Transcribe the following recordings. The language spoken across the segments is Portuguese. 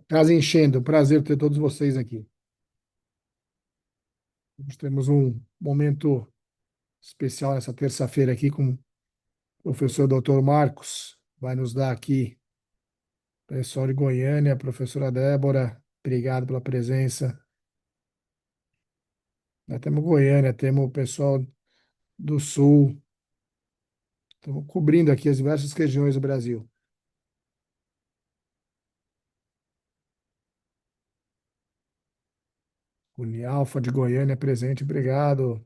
Casa enchendo. Prazer ter todos vocês aqui. Nós temos um momento especial nessa terça-feira aqui com o professor Dr. Marcos. Vai nos dar aqui, pessoal de Goiânia, professora Débora. Obrigado pela presença. Nós temos Goiânia, temos o pessoal do Sul. Estamos cobrindo aqui as diversas regiões do Brasil. Unialfa de Goiânia presente. Obrigado.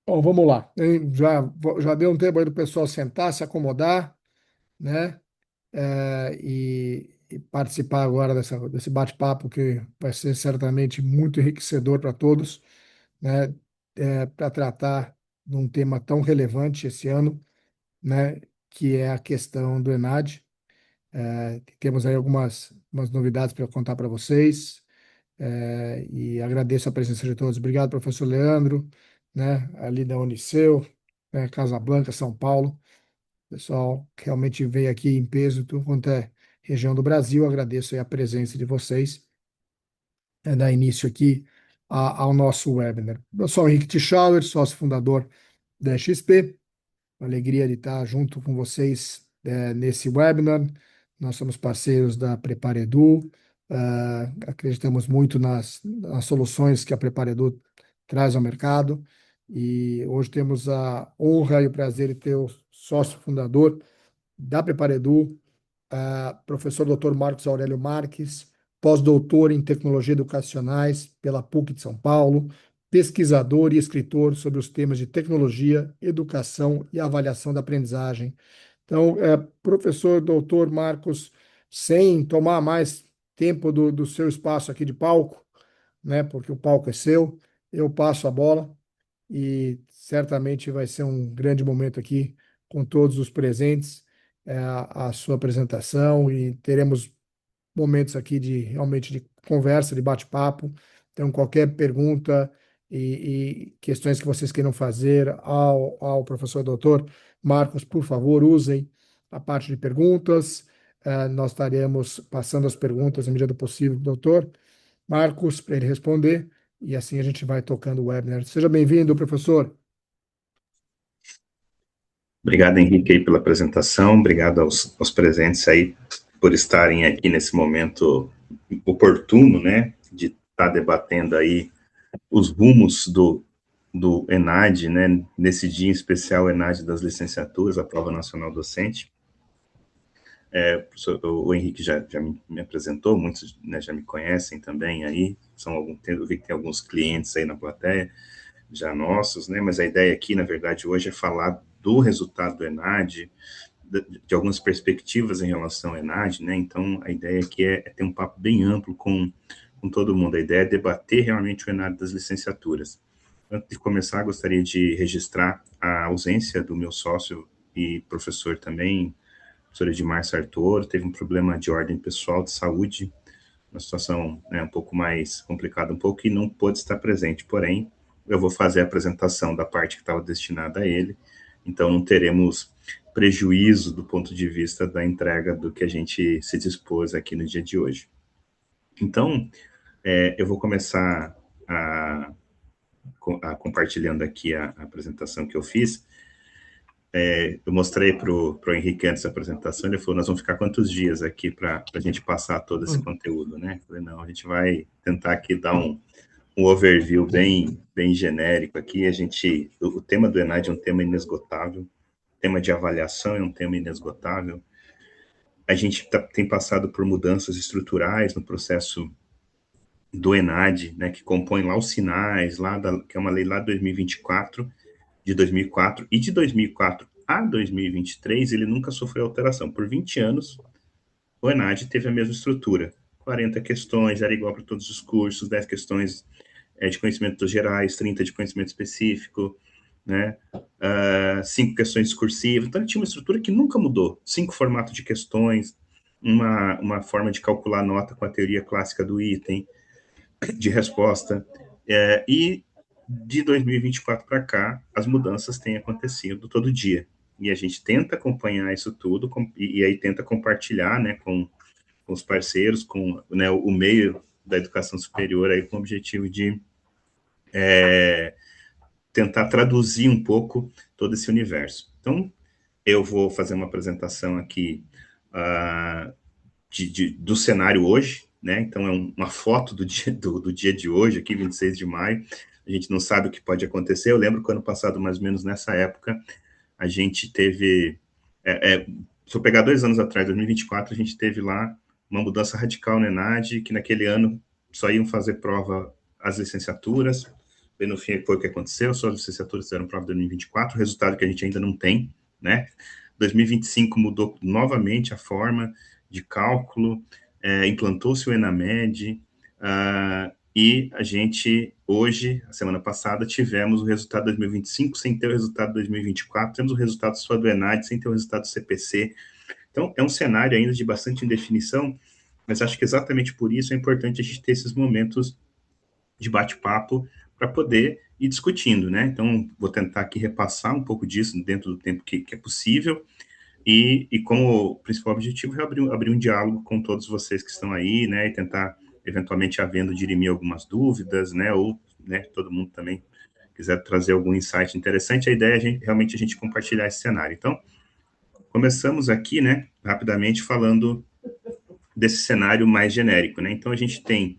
Bom, vamos lá. Hein? Já deu um tempo aí do pessoal sentar, se acomodar, né? E participar agora desse bate-papo que vai ser certamente muito enriquecedor para todos, né? Para tratar de um tema tão relevante esse ano, né? Que é a questão do ENAD. Temos aí umas novidades para contar para vocês, e agradeço a presença de todos. Obrigado, professor Leandro, né? Ali da Uniceu, né? Casablanca, São Paulo. O pessoal que realmente veio aqui em peso, tudo quanto é região do Brasil. Agradeço aí a presença de vocês. Dar início aqui ao nosso webinar. Eu sou o Henrique Tchauer, sócio fundador da XP. Alegria de estar junto com vocês nesse webinar. Nós somos parceiros da Preparedu. Acreditamos muito nas soluções que a Preparedu traz ao mercado. E hoje temos a honra e o prazer de ter o sócio fundador da Preparedu, professor Dr. Marcos Aurélio Marques, pós-doutor em tecnologia educacionais pela PUC de São Paulo, pesquisador e escritor sobre os temas de tecnologia, educação e avaliação da aprendizagem. Então, professor doutor Marcos, sem tomar mais tempo do seu espaço aqui de palco, né, porque o palco é seu, eu passo a bola e certamente vai ser um grande momento aqui com todos os presentes, a sua apresentação, e teremos momentos aqui de realmente de conversa, de bate-papo. Então, qualquer pergunta e questões que vocês queiram fazer ao professor doutor Marcos, por favor, usem a parte de perguntas. Nós estaremos passando as perguntas à medida do possível, doutor Marcos, para ele responder, e assim a gente vai tocando o webinar. Seja bem-vindo, professor. Obrigado, Henrique, aí, pela apresentação. Obrigado aos presentes aí por estarem aqui nesse momento oportuno, né, de estar debatendo aí os rumos do ENAD, né, nesse dia em especial, ENAD das licenciaturas, a Prova Nacional Docente. O Henrique já me apresentou, muitos, né, já me conhecem também aí, eu vi que tem alguns clientes aí na plateia, já nossos, né, mas a ideia aqui, na verdade, hoje é falar do resultado do ENAD, de algumas perspectivas em relação ao ENAD, né, então a ideia aqui é ter um papo bem amplo com todo mundo, a ideia é debater realmente o ENAD das licenciaturas. Antes de começar, gostaria de registrar a ausência do meu sócio e professor também, professor Edmar Sartor, teve um problema de ordem pessoal de saúde, uma situação, né, um pouco mais complicada, um pouco, e não pôde estar presente. Porém, eu vou fazer a apresentação da parte que estava destinada a ele, então não teremos prejuízo do ponto de vista da entrega do que a gente se dispôs aqui no dia de hoje. Então, eu vou começar compartilhando aqui a apresentação que eu fiz. Eu mostrei para o Henrique antes da apresentação, ele falou, nós vamos ficar quantos dias aqui para a gente passar todo esse conteúdo, né? Eu falei, não, a gente vai tentar aqui dar um overview bem genérico aqui. O tema do ENAD é um tema inesgotável, o tema de avaliação é um tema inesgotável. A gente tem passado por mudanças estruturais no processo do ENAD, né, que compõe lá os sinais, que é uma lei lá de 2024, de 2004, e de 2004 a 2023 ele nunca sofreu alteração. Por 20 anos, o ENAD teve a mesma estrutura. 40 questões, era igual para todos os cursos, 10 questões de conhecimentos gerais, 30 de conhecimento específico, né? 5 questões discursivas. Então, ele tinha uma estrutura que nunca mudou. 5 formatos de questões, uma forma de calcular a nota com a teoria clássica do item, de resposta. E de 2024 para cá, as mudanças têm acontecido todo dia. E a gente tenta acompanhar isso tudo e aí tenta compartilhar, né, com os parceiros, com, né, o meio da educação superior, aí, com o objetivo de tentar traduzir um pouco todo esse universo. Então, eu vou fazer uma apresentação aqui uh, do cenário hoje, né? Então, é uma foto do dia de hoje, aqui, 26 de maio. A gente não sabe o que pode acontecer. Eu lembro que ano passado, mais ou menos nessa época, a gente teve. Se eu pegar 2 anos atrás, 2024, a gente teve lá uma mudança radical na ENAD, que naquele ano só iam fazer prova as licenciaturas. Bem no fim, foi o que aconteceu, só as licenciaturas fizeram prova em 2024, resultado que a gente ainda não tem, né? 2025 mudou novamente a forma de cálculo, implantou-se o ENAMED, e a gente, hoje, a semana passada, tivemos o resultado de 2025 sem ter o resultado de 2024, temos o resultado só do ENAD sem ter o resultado do CPC. Então, é um cenário ainda de bastante indefinição, mas acho que exatamente por isso é importante a gente ter esses momentos de bate-papo para poder ir discutindo, né? Então, vou tentar aqui repassar um pouco disso dentro do tempo que é possível, e como principal objetivo é abrir um diálogo com todos vocês que estão aí, né, e tentar, eventualmente, havendo dirimir algumas dúvidas, né, ou, né, todo mundo também quiser trazer algum insight interessante, a ideia é realmente a gente compartilhar esse cenário. Então, começamos aqui, né, rapidamente falando desse cenário mais genérico, né, então a gente tem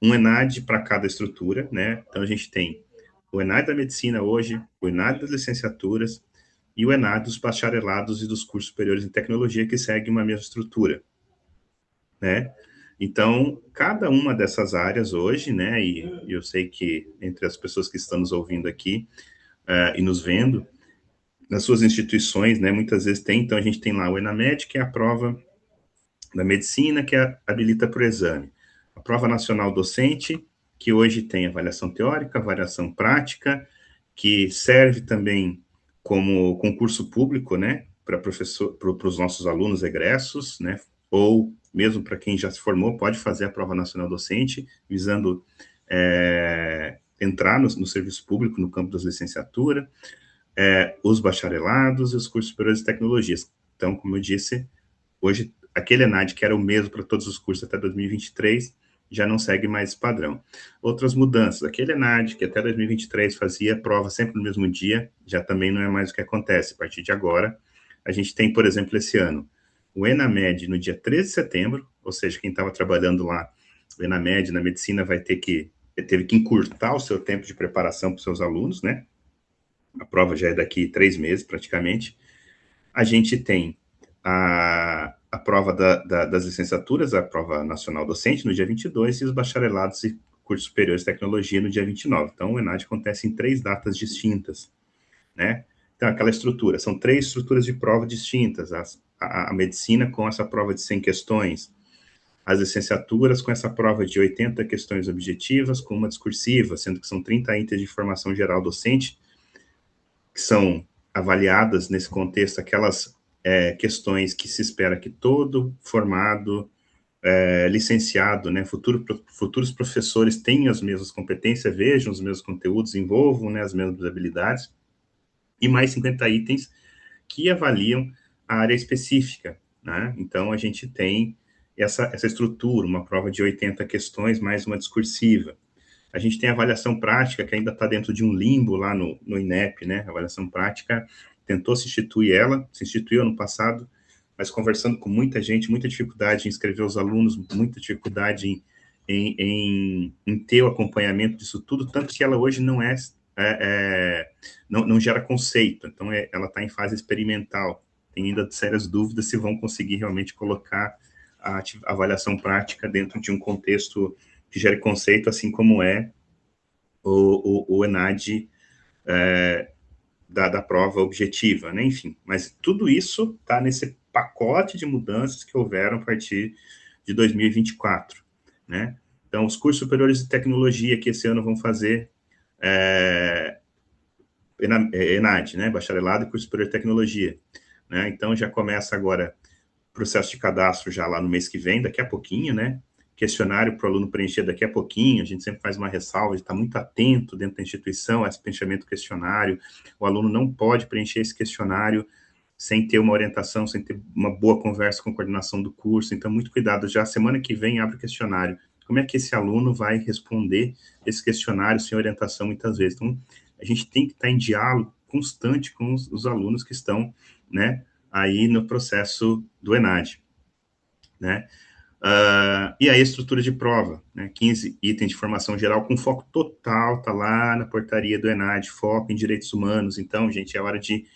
um ENAD para cada estrutura, né, então a gente tem o ENAD da medicina hoje, o ENAD das licenciaturas, e o ENAD dos bacharelados e dos cursos superiores em tecnologia, que segue uma mesma estrutura, né? Então, cada uma dessas áreas hoje, né, e eu sei que entre as pessoas que estão nos ouvindo aqui e nos vendo, nas suas instituições, né, muitas vezes tem, então a gente tem lá o ENAMED, que é a prova da medicina, que habilita para o exame. A prova nacional docente, que hoje tem avaliação teórica, avaliação prática, que serve também como concurso público, né, para os nossos alunos egressos, né, ou mesmo para quem já se formou, pode fazer a prova nacional docente, visando entrar no serviço público no campo das licenciaturas, os bacharelados e os cursos superiores de tecnologias. Então, como eu disse, hoje aquele ENAD que era o mesmo para todos os cursos até 2023 já não segue mais esse padrão. Outras mudanças, aquele ENAD que até 2023 fazia prova sempre no mesmo dia, já também não é mais o que acontece. A partir de agora, a gente tem, por exemplo, esse ano, o ENAMED no dia 13 de setembro, ou seja, quem estava trabalhando lá, o ENAMED na medicina teve que encurtar o seu tempo de preparação para os seus alunos, né? A prova já é daqui 3 meses, praticamente. A gente tem a prova das licenciaturas, a prova nacional docente, no dia 22, e os bacharelados e cursos superiores de tecnologia no dia 29. Então, o ENAD acontece em 3 datas distintas, né? Então, aquela estrutura, são 3 estruturas de prova distintas, a medicina com essa prova de 100 questões, as licenciaturas com essa prova de 80 questões objetivas, com uma discursiva, sendo que são 30 itens de formação geral docente, que são avaliadas nesse contexto aquelas questões que se espera que todo formado, licenciado, né, futuros professores tenham as mesmas competências, vejam os mesmos conteúdos, envolvam, né, as mesmas habilidades, e mais 50 itens que avaliam a área específica, né? Então, a gente tem essa estrutura, uma prova de 80 questões, mais uma discursiva. A gente tem a avaliação prática, que ainda está dentro de um limbo lá no INEP, né? A avaliação prática tentou se instituiu ano passado, mas conversando com muita gente, muita dificuldade em inscrever os alunos, muita dificuldade em ter o acompanhamento disso tudo, tanto que ela hoje não gera conceito, então ela está em fase experimental. Tem ainda sérias dúvidas se vão conseguir realmente colocar a avaliação prática dentro de um contexto que gere conceito, assim como é o ENAD da prova objetiva, né? Enfim, mas tudo isso está nesse pacote de mudanças que houveram a partir de 2024, né? Então, os cursos superiores de tecnologia que esse ano vão fazer ENAD, né? Bacharelado e curso superior de tecnologia, né? Então, já começa agora processo de cadastro já lá no mês que vem, daqui a pouquinho, né? Questionário para o aluno preencher daqui a pouquinho, a gente sempre faz uma ressalva, está muito atento dentro da instituição a esse preenchimento do questionário, o aluno não pode preencher esse questionário sem ter uma orientação, sem ter uma boa conversa com a coordenação do curso, então muito cuidado, já semana que vem abre o questionário, como é que esse aluno vai responder esse questionário sem orientação muitas vezes, então a gente tem que estar em diálogo constante com os alunos que estão, né, aí no processo do ENAD, né. E aí a estrutura de prova, né, 15 itens de formação geral com foco total, tá lá na portaria do ENAD, foco em direitos humanos, então, gente, é hora de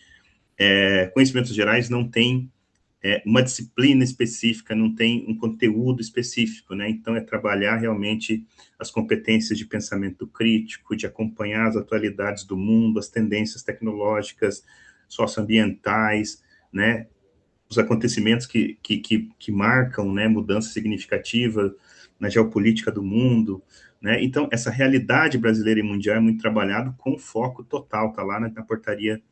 conhecimentos gerais, não tem uma disciplina específica, não tem um conteúdo específico, né, então é trabalhar realmente as competências de pensamento crítico, de acompanhar as atualidades do mundo, as tendências tecnológicas, socioambientais, né, os acontecimentos que marcam, né, mudança significativa na geopolítica do mundo, né, então essa realidade brasileira e mundial é muito trabalhado com foco total, tá lá na portaria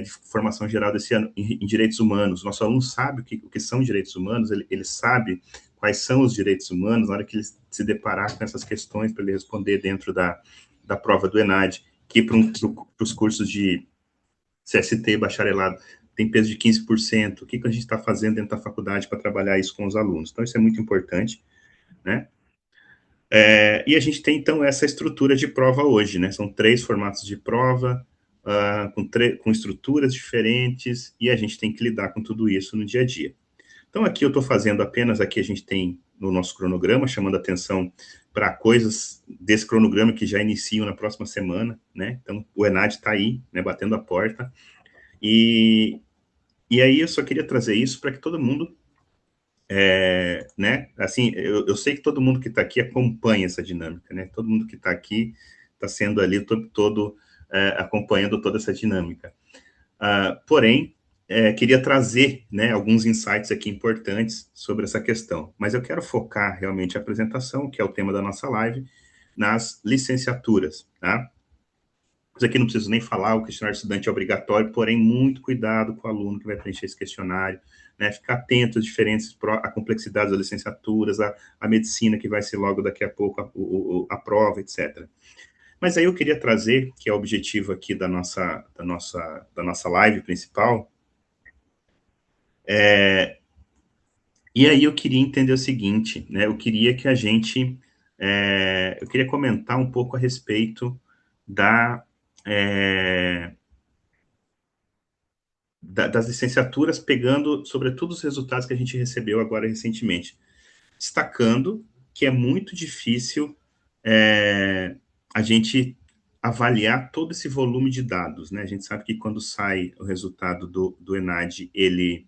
de formação geral desse ano, em direitos humanos, nosso aluno sabe o que são direitos humanos, ele sabe quais são os direitos humanos, na hora que ele se deparar com essas questões, para ele responder dentro da prova do ENAD, que para os cursos de CST, bacharelado, tem peso de 15%, o que a gente está fazendo dentro da faculdade para trabalhar isso com os alunos. Então, isso é muito importante, né? E a gente tem, então, essa estrutura de prova hoje, né? São 3 formatos de prova, com estruturas diferentes, e a gente tem que lidar com tudo isso no dia a dia. Então, aqui eu estou fazendo apenas, aqui a gente tem no nosso cronograma, chamando atenção para coisas desse cronograma que já iniciam na próxima semana, né? Então, o ENAD está aí, né, batendo a porta, e aí eu só queria trazer isso para que todo mundo, né, assim, eu sei que todo mundo que está aqui acompanha essa dinâmica, né, todo mundo que está aqui está sendo ali o tempo todo acompanhando toda essa dinâmica. Porém, queria trazer, né, alguns insights aqui importantes sobre essa questão, mas eu quero focar realmente a apresentação, que é o tema da nossa live, nas licenciaturas, tá? Isso aqui não preciso nem falar, o questionário estudante é obrigatório, porém, muito cuidado com o aluno que vai preencher esse questionário, né? Ficar atento às diferentes, à complexidade das licenciaturas, a medicina que vai ser logo daqui a pouco a prova, etc. Mas aí eu queria trazer, que é o objetivo aqui da nossa live principal, e aí eu queria entender o seguinte, né? Eu queria que a gente, eu queria comentar um pouco a respeito da, é, das licenciaturas, pegando, sobretudo, os resultados que a gente recebeu agora recentemente, destacando que é muito difícil a gente avaliar todo esse volume de dados, né? A gente sabe que quando sai o resultado do ENAD, ele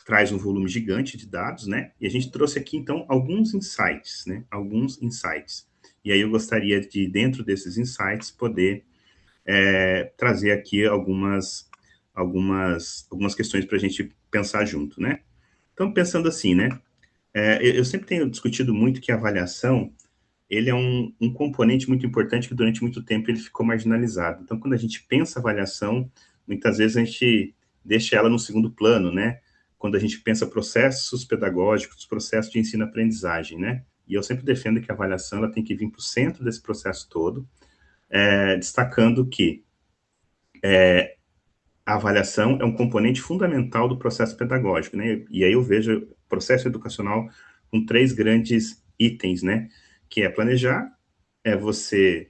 traz um volume gigante de dados, né? E a gente trouxe aqui, então, alguns insights, né? Alguns insights. E aí eu gostaria de, dentro desses insights, poder trazer aqui algumas questões para a gente pensar junto, né? Então, pensando assim, né? Eu sempre tenho discutido muito que a avaliação ele é um componente muito importante que durante muito tempo ele ficou marginalizado. Então, quando a gente pensa avaliação, muitas vezes a gente deixa ela no segundo plano, né? Quando a gente pensa processos pedagógicos, processos de ensino-aprendizagem, né? E eu sempre defendo que a avaliação ela tem que vir para o centro desse processo todo, destacando que a avaliação é um componente fundamental do processo pedagógico, né? E aí eu vejo o processo educacional com 3 grandes itens, né? Que é planejar, é você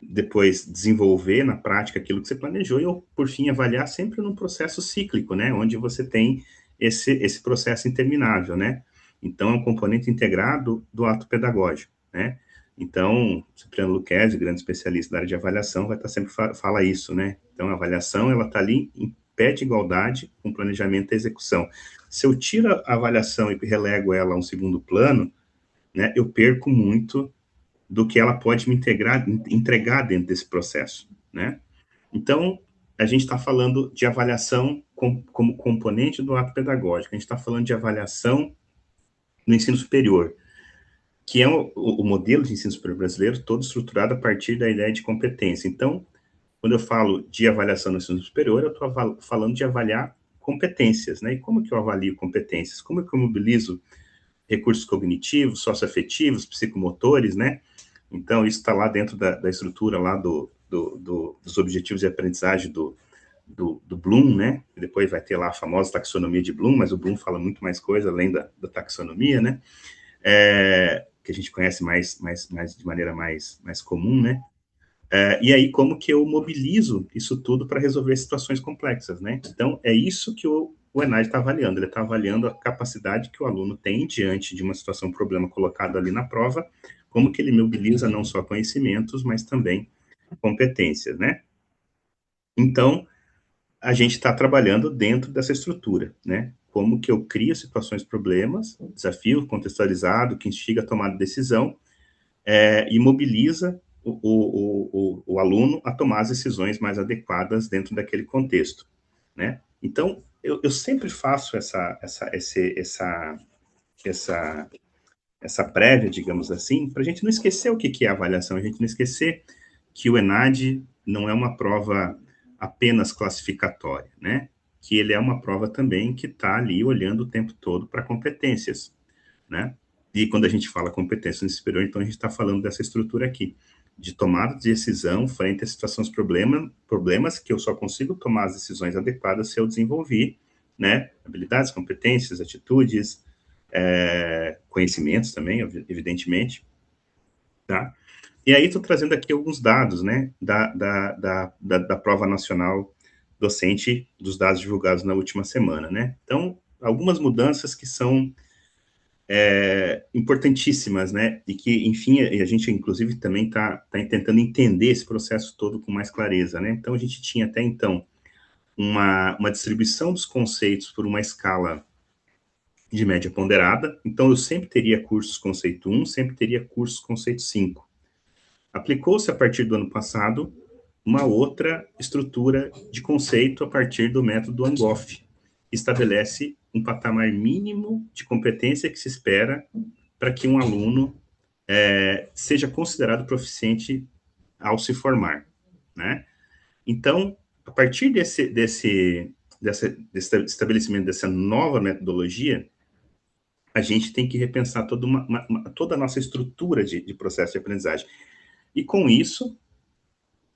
depois desenvolver na prática aquilo que você planejou e, por fim, avaliar sempre num processo cíclico, né? Onde você tem esse processo interminável, né? Então, é um componente integrado do ato pedagógico, né? Então, Cipriano Lucchesi, grande especialista da área de avaliação, vai estar sempre fala isso, né? Então, a avaliação, ela está ali em pé de igualdade com o planejamento e execução. Se eu tiro a avaliação e relego ela a um segundo plano, né, eu perco muito do que ela pode me entregar dentro desse processo, né? Então, a gente está falando de avaliação como componente do ato pedagógico, a gente está falando de avaliação no ensino superior, que é o modelo de ensino superior brasileiro todo estruturado a partir da ideia de competência. Então, quando eu falo de avaliação no ensino superior, eu estou falando de avaliar competências, né? E como que eu avalio competências? Como que eu mobilizo recursos cognitivos, socioafetivos, psicomotores, né? Então, isso está lá dentro da estrutura lá dos objetivos de aprendizagem do Bloom, né? E depois vai ter lá a famosa taxonomia de Bloom, mas o Bloom fala muito mais coisa além da taxonomia, né? Que a gente conhece de maneira mais comum, né? E aí, como que eu mobilizo isso tudo para resolver situações complexas, né? Então, é isso que o ENAD está avaliando. Ele está avaliando a capacidade que o aluno tem diante de uma situação, um problema colocado ali na prova, como que ele mobiliza não só conhecimentos, mas também competências, né? Então, a gente está trabalhando dentro dessa estrutura, né? Como que eu crio situações, problemas, desafio contextualizado, que instiga a tomada de decisão, e mobiliza o aluno a tomar as decisões mais adequadas dentro daquele contexto, né? Então, eu sempre faço essa prévia, digamos assim, para a gente não esquecer o que é avaliação, a gente não esquecer que o ENAD não é uma prova apenas classificatória, né? Que ele é uma prova também que está ali olhando o tempo todo para competências, né? E quando a gente fala competência no superior, então a gente está falando dessa estrutura aqui, de tomada de decisão frente a situações problemas que eu só consigo tomar as decisões adequadas se eu desenvolver, né? Habilidades, competências, atitudes, conhecimentos também, evidentemente, tá? E aí estou trazendo aqui alguns dados, né, da prova nacional docente, dos dados divulgados na última semana, né? Então, algumas mudanças que são importantíssimas, né? E que, enfim, a gente, inclusive, também está tentando entender esse processo todo com mais clareza, né? Então, a gente tinha até então uma distribuição dos conceitos por uma escala de média ponderada. Então, eu sempre teria cursos conceito 1, sempre teria cursos conceito 5. Aplicou-se a partir do ano passado uma outra estrutura de conceito a partir do método Angoff, que estabelece um patamar mínimo de competência que se espera para que um aluno seja considerado proficiente ao se formar, né? Então, a partir desse estabelecimento dessa nova metodologia, a gente tem que repensar toda a nossa estrutura de processo de aprendizagem. E com isso,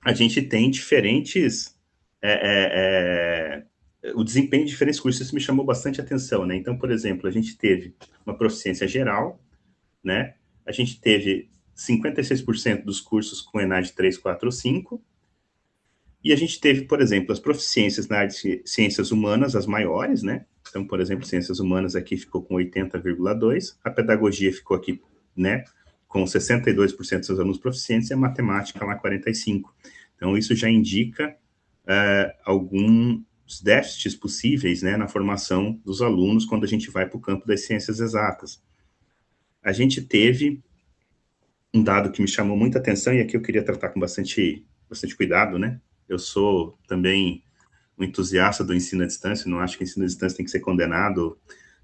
a gente tem diferentes. O desempenho de diferentes cursos, isso me chamou bastante atenção, né? Então, por exemplo, a gente teve uma proficiência geral, né? A gente teve 56% dos cursos com ENAD 3, 4 ou 5, e a gente teve, por exemplo, as proficiências na área de ciências humanas, as maiores, né? Então, por exemplo, ciências humanas aqui ficou com 80,2, a pedagogia ficou aqui, né, com 62% dos alunos proficientes e a matemática lá 45%. Então, isso já indica alguns déficits possíveis, né, na formação dos alunos quando a gente vai para o campo das ciências exatas. A gente teve um dado que me chamou muita atenção, e aqui eu queria tratar com bastante cuidado, né? Eu sou também um entusiasta do ensino à distância, não acho que o ensino à distância tem que ser condenado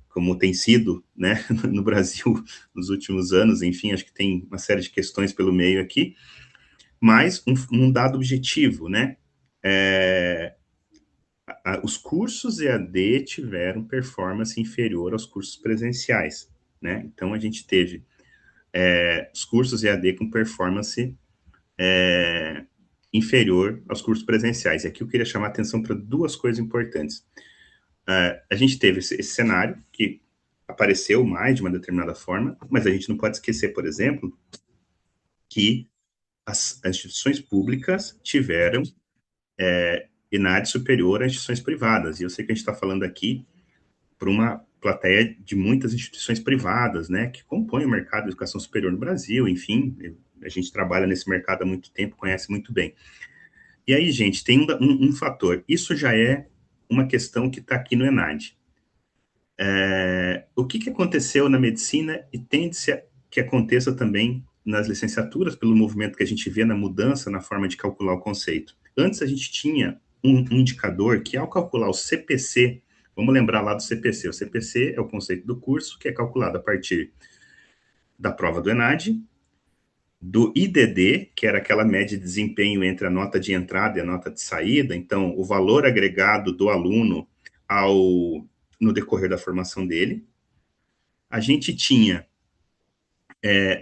como tem sido, né, no Brasil nos últimos anos, enfim, acho que tem uma série de questões pelo meio aqui, mas um dado objetivo, né, os cursos EAD tiveram performance inferior aos cursos presenciais, né, então a gente teve os cursos EAD com performance inferior aos cursos presenciais. E aqui eu queria chamar a atenção para duas coisas importantes. A gente teve esse cenário que apareceu mais de uma determinada forma, mas a gente não pode esquecer, por exemplo, que as instituições públicas tiveram ENAD superior às instituições privadas. E eu sei que a gente está falando aqui para uma plateia de muitas instituições privadas, né, que compõem o mercado de educação superior no Brasil, enfim, a gente trabalha nesse mercado há muito tempo, conhece muito bem. E aí, gente, tem um fator. Isso já é uma questão que está aqui no ENAD. O que aconteceu na medicina e tende-se que aconteça também nas licenciaturas, pelo movimento que a gente vê na mudança na forma de calcular o conceito. Antes a gente tinha um indicador que, ao calcular o CPC, vamos lembrar lá do CPC. O CPC é o conceito do curso, que é calculado a partir da prova do ENAD, do IDD, que era aquela média de desempenho entre a nota de entrada e a nota de saída, então o valor agregado do aluno no decorrer da formação dele. A gente tinha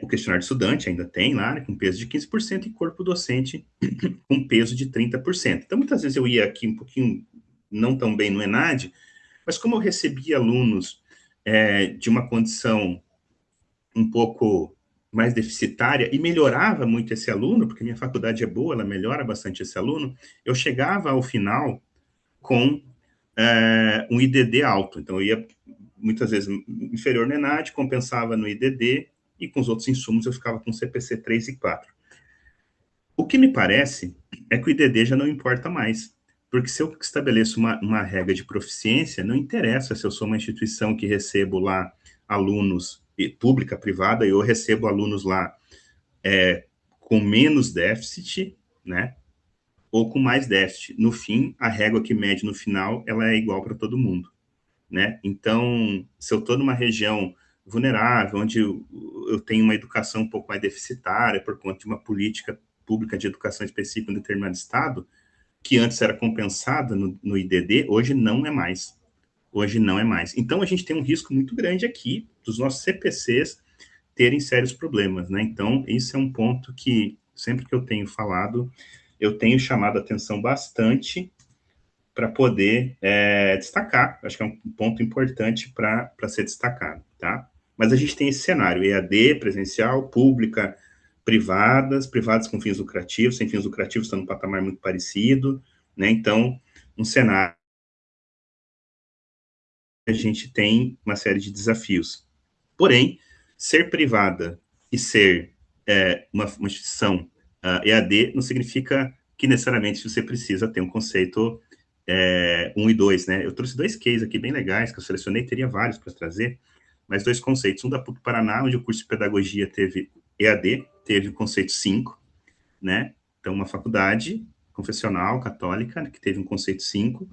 o questionário de estudante, ainda tem lá, né, com peso de 15% e corpo docente com peso de 30%. Então, muitas vezes eu ia aqui um pouquinho não tão bem no ENAD, mas como eu recebia alunos de uma condição um pouco mais deficitária e melhorava muito esse aluno, porque minha faculdade é boa, ela melhora bastante esse aluno, eu chegava ao final com um IDD alto. Então, eu ia muitas vezes inferior no ENAD, compensava no IDD e com os outros insumos eu ficava com CPC 3 e 4. O que me parece é que o IDD já não importa mais, porque se eu estabeleço uma regra de proficiência, não interessa se eu sou uma instituição que recebo lá alunos pública, privada, e eu recebo alunos lá com menos déficit, né, ou com mais déficit. No fim, a régua que mede no final, ela é igual para todo mundo, né? Então, se eu estou numa região vulnerável, onde eu tenho uma educação um pouco mais deficitária por conta de uma política pública de educação específica em determinado estado, que antes era compensada no IDD, hoje não é mais. Hoje não é mais. Então, a gente tem um risco muito grande aqui dos nossos CPCs terem sérios problemas, né? Então, isso é um ponto que, sempre que eu tenho falado, eu tenho chamado a atenção bastante para poder destacar. Acho que é um ponto importante para ser destacado, tá? Mas a gente tem esse cenário, EAD, presencial, pública, privadas com fins lucrativos, sem fins lucrativos estão num patamar muito parecido, né? Então, um cenário que a gente tem uma série de desafios. Porém, ser privada e ser uma instituição EAD não significa que necessariamente você precisa ter um conceito 1 e 2, né? Eu trouxe dois cases aqui bem legais que eu selecionei, teria vários para trazer, mas dois conceitos. Um da PUC Paraná, onde o curso de pedagogia teve EAD, teve o conceito 5, né? Então, uma faculdade confessional católica que teve um conceito 5,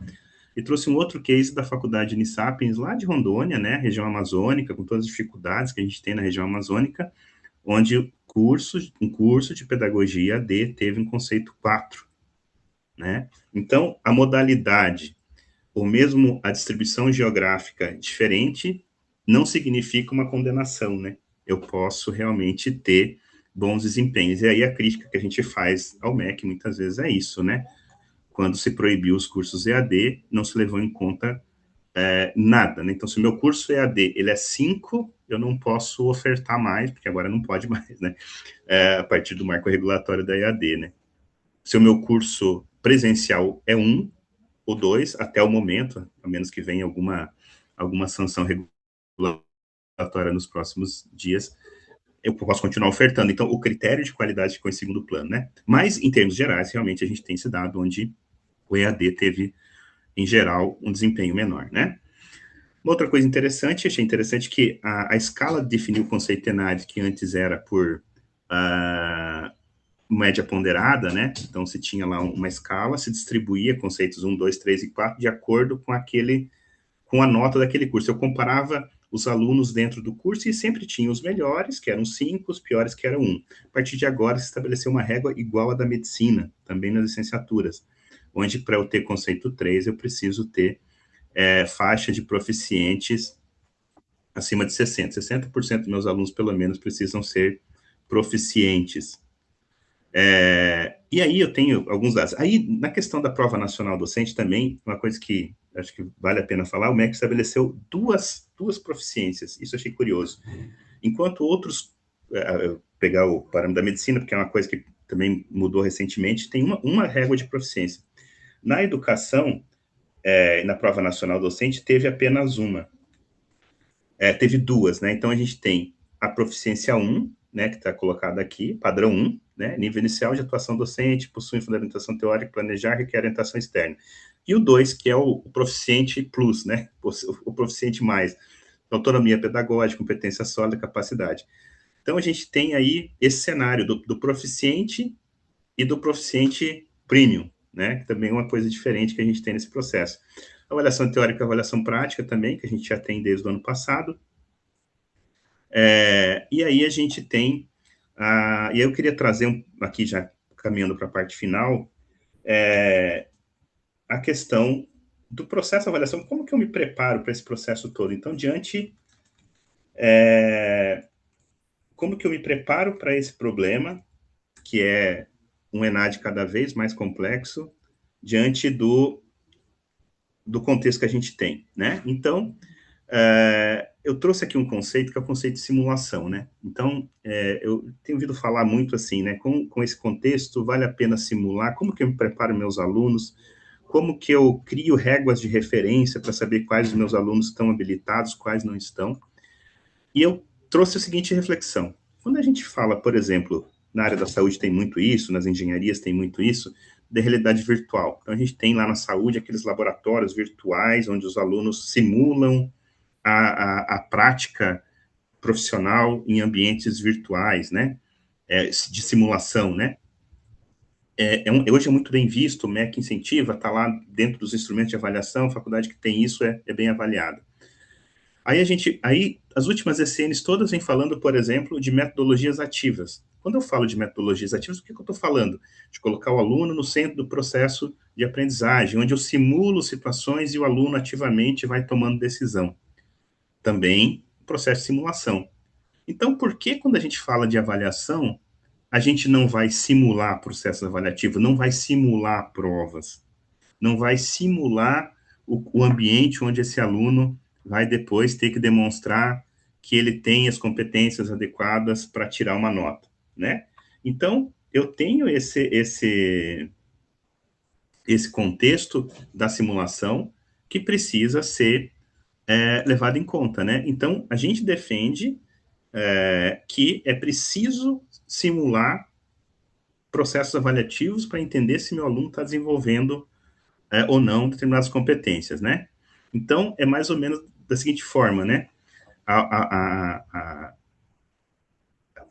e trouxe um outro case da faculdade Unisapiens, lá de Rondônia, né? Região amazônica, com todas as dificuldades que a gente tem na região amazônica, onde um curso de pedagogia EAD teve um conceito 4, né? Então, a modalidade ou mesmo a distribuição geográfica diferente, não significa uma condenação, né? Eu posso realmente ter bons desempenhos. E aí a crítica que a gente faz ao MEC muitas vezes é isso, né? Quando se proibiu os cursos EAD, não se levou em conta nada, né? Então, se o meu curso EAD ele é 5, eu não posso ofertar mais, porque agora não pode mais, né? A partir do marco regulatório da EAD, né? Se o meu curso presencial é 1, ou 2, até o momento, a menos que venha alguma sanção regulatória nos próximos dias, eu posso continuar ofertando. Então, o critério de qualidade ficou em segundo plano, né? Mas, em termos gerais, realmente a gente tem esse dado onde o EAD teve, em geral, um desempenho menor, né? Uma outra coisa interessante, achei interessante que a escala definiu o conceito ENAD, que antes era por média ponderada, né? Então, se tinha lá uma escala, se distribuía conceitos 1, 2, 3 e 4 de acordo com a nota daquele curso. Eu comparava os alunos dentro do curso e sempre tinha os melhores, que eram 5, os piores, que eram 1. A partir de agora, se estabeleceu uma régua igual à da medicina, também nas licenciaturas, onde para eu ter conceito 3, eu preciso ter faixa de proficientes acima de 60. 60% dos meus alunos, pelo menos, precisam ser proficientes. E aí eu tenho alguns dados. Aí, na questão da prova nacional docente também, uma coisa que acho que vale a pena falar, o MEC estabeleceu duas proficiências. Isso eu achei curioso. Enquanto outros, pegar o parâmetro da medicina, porque é uma coisa que também mudou recentemente, tem uma régua de proficiência. Na educação, na prova nacional docente, teve apenas uma. Teve duas, né? Então a gente tem a proficiência 1, né, que está colocada aqui, padrão 1, né, nível inicial de atuação docente, possui fundamentação teórica, planejar, requer orientação externa. E o 2, que é o proficiente plus, né, o proficiente mais, autonomia pedagógica, competência sólida, capacidade. Então a gente tem aí esse cenário do proficiente e do proficiente premium, né, que também é uma coisa diferente que a gente tem nesse processo. Avaliação teórica e avaliação prática também, que a gente já tem desde o ano passado. E aí a gente tem E aí eu queria trazer aqui, já caminhando para a parte final, a questão do processo de avaliação, como que eu me preparo para esse processo todo? Então, como que eu me preparo para esse problema, que é um ENAD cada vez mais complexo, diante do contexto que a gente tem, né? Então, eu trouxe aqui um conceito que é o conceito de simulação, né? Então, eu tenho ouvido falar muito assim, né? Com esse contexto, vale a pena simular? Como que eu me preparo meus alunos? Como que eu crio réguas de referência para saber quais os meus alunos estão habilitados, quais não estão? E eu trouxe a seguinte reflexão. Quando a gente fala, por exemplo, na área da saúde tem muito isso, nas engenharias tem muito isso, da realidade virtual. Então, a gente tem lá na saúde aqueles laboratórios virtuais onde os alunos simulam a prática profissional em ambientes virtuais, né? De simulação, né? Hoje é muito bem visto, o MEC incentiva, está lá dentro dos instrumentos de avaliação, a faculdade que tem isso é bem avaliada. Aí as últimas ECNs todas vêm falando, por exemplo, de metodologias ativas. Quando eu falo de metodologias ativas, o que eu estou falando? De colocar o aluno no centro do processo de aprendizagem, onde eu simulo situações e o aluno ativamente vai tomando decisão. Também processo de simulação. Então, por que quando a gente fala de avaliação, a gente não vai simular processo avaliativo, não vai simular provas, não vai simular o ambiente onde esse aluno vai depois ter que demonstrar que ele tem as competências adequadas para tirar uma nota, né? Então, eu tenho esse contexto da simulação que precisa ser levado em conta, né? Então, a gente defende que é preciso simular processos avaliativos para entender se meu aluno está desenvolvendo ou não determinadas competências, né? Então, é mais ou menos da seguinte forma, né? A, a, a,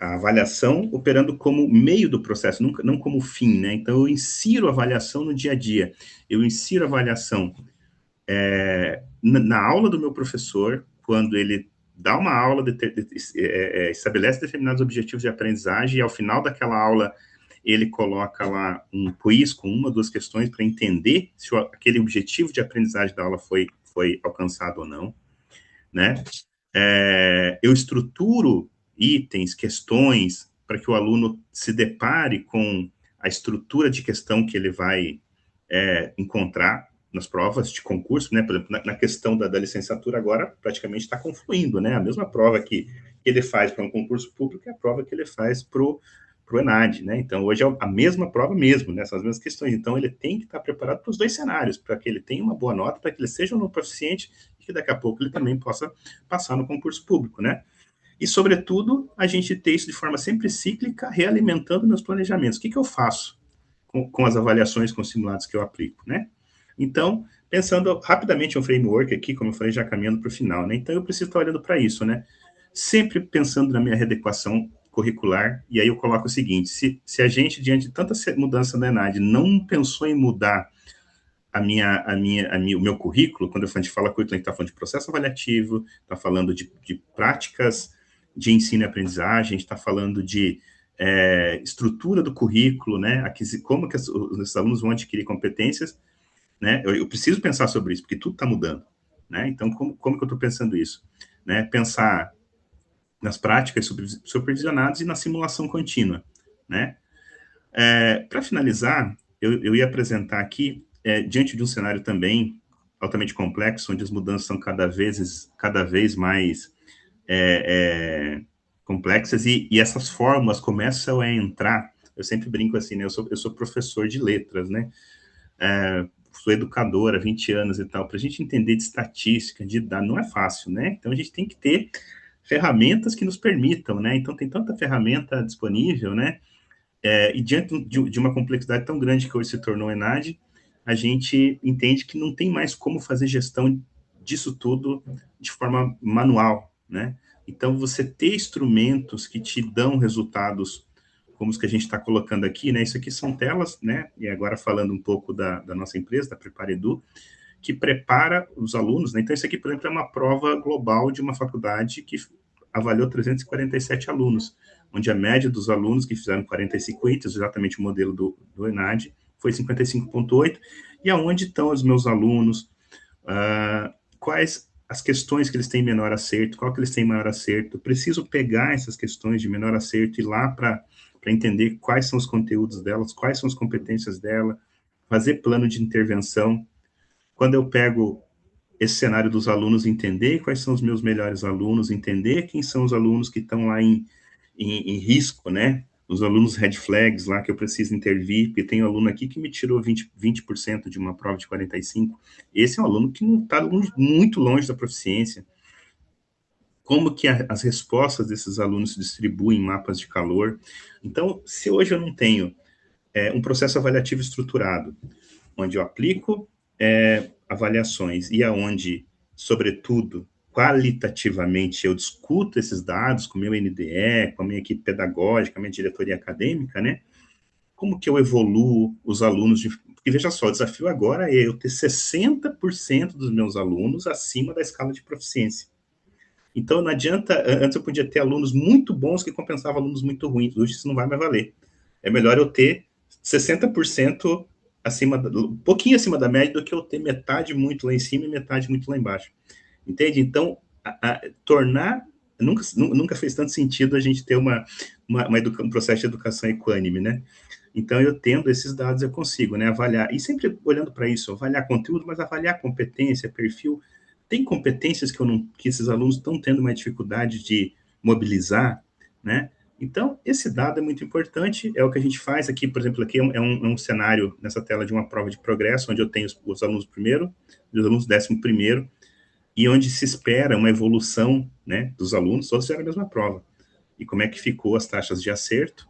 a avaliação operando como meio do processo, não como fim, né? Então, eu insiro a avaliação no dia a dia. Eu insiro a avaliação na aula do meu professor, quando ele dá uma aula, estabelece determinados objetivos de aprendizagem, e ao final daquela aula ele coloca lá um quiz com uma, duas questões para entender se aquele objetivo de aprendizagem da aula foi alcançado ou não, né? Eu estruturo itens, questões, para que o aluno se depare com a estrutura de questão que ele vai encontrar nas provas de concurso, né? Por exemplo, na questão da licenciatura agora praticamente está confluindo, né? A mesma prova que ele faz para um concurso público é a prova que ele faz para o ENAD, né? Então, hoje é a mesma prova mesmo, né? São as mesmas questões. Então, ele tem que estar preparado para os dois cenários, para que ele tenha uma boa nota, para que ele seja um aluno proficiente e que daqui a pouco ele também possa passar no concurso público, né? E, sobretudo, a gente ter isso de forma sempre cíclica, realimentando meus planejamentos. O que eu faço com as avaliações, com os simulados que eu aplico, né? Então, pensando rapidamente um framework aqui, como eu falei, já caminhando para o final, né? Então, eu preciso estar olhando para isso, né? Sempre pensando na minha readequação curricular, e aí eu coloco o seguinte, se a gente, diante de tanta mudança da ENAD, não pensou em mudar o meu currículo, quando a gente fala currículo, a gente está falando de processo avaliativo, está falando de práticas de ensino e aprendizagem, a gente está falando de estrutura do currículo, né? Como que os alunos vão adquirir competências, né? Eu preciso pensar sobre isso, porque tudo está mudando, né? Então, como que eu estou pensando isso? Né? Pensar nas práticas supervisionadas e na simulação contínua, né? Para finalizar, eu ia apresentar aqui, diante de um cenário também altamente complexo, onde as mudanças são cada vez mais complexas e essas fórmulas começam a entrar. Eu sempre brinco assim, né? Eu sou professor de letras, né? Sou educador há 20 anos e tal. Para a gente entender de estatística, de dados, não é fácil, né? Então a gente tem que ter ferramentas que nos permitam, né? Então tem tanta ferramenta disponível, né? E diante de uma complexidade tão grande que hoje se tornou o ENAD, a gente entende que não tem mais como fazer gestão disso tudo de forma manual, né? Então, você ter instrumentos que te dão resultados como os que a gente está colocando aqui, né? Isso aqui são telas, né? E agora falando um pouco da nossa empresa, da PreparaEdu, que prepara os alunos, né? Então, isso aqui, por exemplo, é uma prova global de uma faculdade que avaliou 347 alunos. onde a média dos alunos que fizeram 45 itens, exatamente o modelo do ENAD, foi 55,8, e aonde estão os meus alunos, quais as questões que eles têm menor acerto, qual que eles têm maior acerto. Preciso pegar essas questões de menor acerto e ir lá para entender quais são os conteúdos delas, quais são as competências dela, fazer plano de intervenção. Quando eu pego esse cenário dos alunos, entender quais são os meus melhores alunos, entender quem são os alunos que estão lá em risco, né? Os alunos red flags lá que eu preciso intervir, porque tem um aluno aqui que me tirou 20% de uma prova de 45. Esse é um aluno que não está muito longe da proficiência. Como que as respostas desses alunos se distribuem em mapas de calor. Então, se hoje eu não tenho um processo avaliativo estruturado, onde eu aplico avaliações e aonde, sobretudo, qualitativamente eu discuto esses dados com o meu NDE, com a minha equipe pedagógica, com a minha diretoria acadêmica, né? Como que eu evoluo os alunos? Porque veja só, o desafio agora é eu ter 60% dos meus alunos acima da escala de proficiência. Então não adianta, antes eu podia ter alunos muito bons que compensavam alunos muito ruins, hoje isso não vai mais valer. É melhor eu ter 60% um pouquinho acima da média do que eu ter metade muito lá em cima e metade muito lá embaixo. Entende? Então, tornar. Nunca fez tanto sentido a gente ter um processo de educação equânime, né? Então, eu tendo esses dados, eu consigo, né, avaliar. E sempre olhando para isso, avaliar conteúdo, mas avaliar competência, perfil. Tem competências que esses alunos estão tendo uma dificuldade de mobilizar, né? Então, esse dado é muito importante, é o que a gente faz aqui, por exemplo, aqui é um cenário nessa tela de uma prova de progresso, onde eu tenho os alunos primeiro, os alunos 11º, e onde se espera uma evolução, né, dos alunos, todos fizeram a mesma prova. E como é que ficou as taxas de acerto,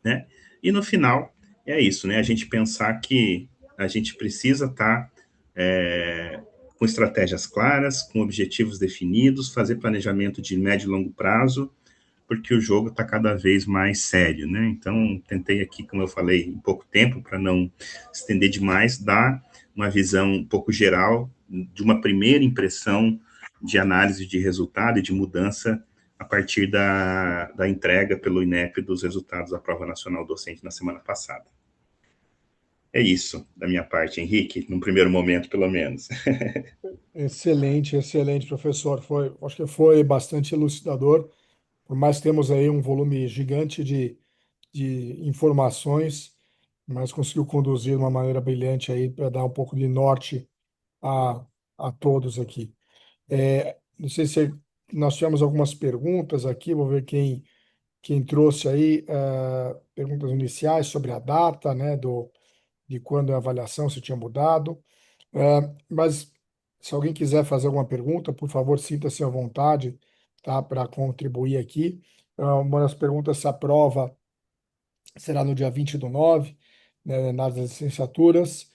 né? E no final, é isso, né? A gente pensar que a gente precisa estar com estratégias claras, com objetivos definidos, fazer planejamento de médio e longo prazo, porque o jogo está cada vez mais sério, né? Então, tentei aqui, como eu falei, em pouco tempo, para não estender demais, dar uma visão um pouco geral de uma primeira impressão de análise de resultado e de mudança a partir da entrega pelo INEP dos resultados da Prova Nacional Docente na semana passada. É isso da minha parte, Henrique, num primeiro momento, pelo menos. Excelente, excelente, professor. Acho que foi bastante elucidador. Por mais que temos aí um volume gigante de informações, mas conseguiu conduzir de uma maneira brilhante aí para dar um pouco de norte a, a todos aqui. Não sei se nós tivemos algumas perguntas aqui, vou ver quem trouxe aí perguntas iniciais sobre a data, né, de quando é a avaliação, se tinha mudado. Mas se alguém quiser fazer alguma pergunta, por favor, sinta-se à vontade, tá, para contribuir aqui. Uma das perguntas, se a prova será no dia 20/9, né, nas licenciaturas,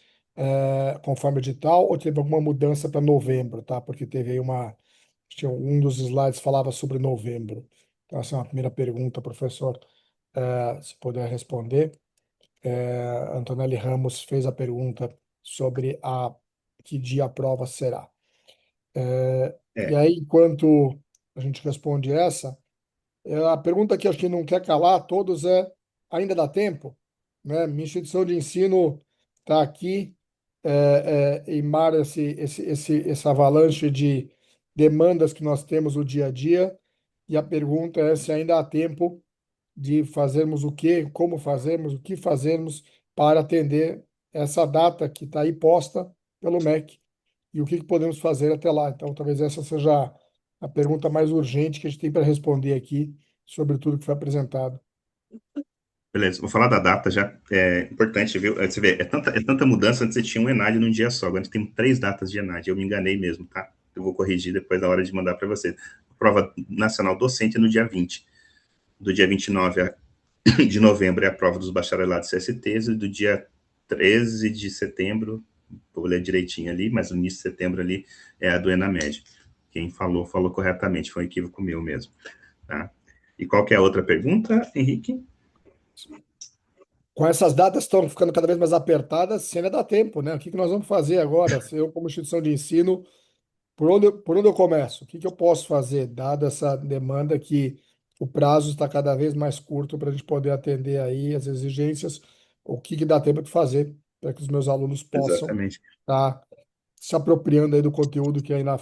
conforme o edital, ou teve alguma mudança para novembro, tá? Porque teve aí um dos slides falava sobre novembro. Então, essa é uma primeira pergunta, professor, se puder responder. Antonelli Ramos fez a pergunta sobre que dia a prova será. E É, aí, enquanto a gente responde essa, a pergunta que acho que não quer calar a todos ainda dá tempo? Né? Minha instituição de ensino está aqui em mar essa avalanche de demandas que nós temos no dia a dia, e a pergunta é se ainda há tempo de fazermos o quê, como fazermos, o que fazermos para atender essa data que está aí posta pelo MEC e o que podemos fazer até lá. Então, talvez essa seja a pergunta mais urgente que a gente tem para responder aqui sobre tudo que foi apresentado. beleza, vou falar da data já. É importante, viu? Você vê, é tanta mudança. Antes você tinha um ENAD num dia só, agora tem 3 datas de ENAD. Eu me enganei mesmo, tá? Eu vou corrigir depois da hora de mandar para você. A prova nacional docente é no dia 20. Do dia 29 de novembro é a prova dos bacharelados CSTs, e do dia 13 de setembro, vou ler direitinho ali, mas no início de setembro ali é a do ENAMED. Quem falou, falou corretamente, foi um equívoco meu mesmo. Tá? E qual que é a outra pergunta, Henrique? Com essas datas estão ficando cada vez mais apertadas, se ainda dá tempo, né? O que que nós vamos fazer agora? Se eu, como instituição de ensino, por onde eu começo? O que que eu posso fazer, dada essa demanda que o prazo está cada vez mais curto para a gente poder atender aí as exigências, o que que dá tempo de fazer para que os meus alunos possam Exatamente. estar se apropriando aí do conteúdo que ainda